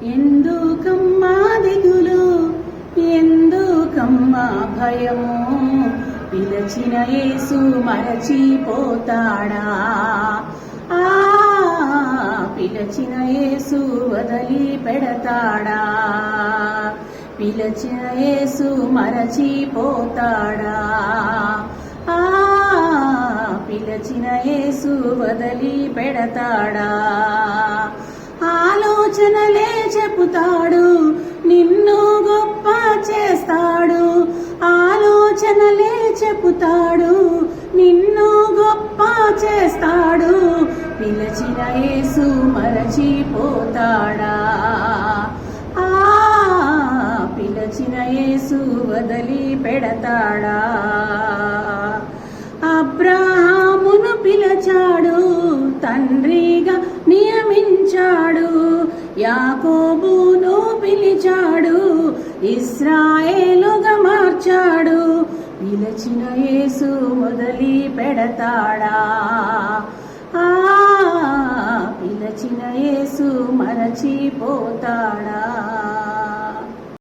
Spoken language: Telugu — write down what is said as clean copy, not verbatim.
ఎందుకమ్మా దిగులు, ఎందుకమ్మా భయము, పిలచిన యేసు మరచిపోతాడా? పిలచిన యేసు వదిలి పెడతాడా? పిలచిన యేసు మరచిపోతాడా? పిలచిన యేసు వదిలి పెడతాడా? ఆలోచనలే చెబుతాడు, నిన్ను గొప్ప చేస్తాడు. ఆలోచనలే చెబుతాడు, నిన్ను గొప్ప చేస్తాడు. పిలచిన యేసు మరచిపోతాడా? పిలచిన యేసు వదిలి పెడతాడా? అబ్రాహామును పిలిచాడు, తండ్రిగా నియమించాడు. యాకోబును పిలిచాడు, ఇశ్రాయేలుగా మార్చాడు. పిలిచిన యేసు వదిలి పెడతాడా? పిలిచిన యేసు మరచిపోతాడా?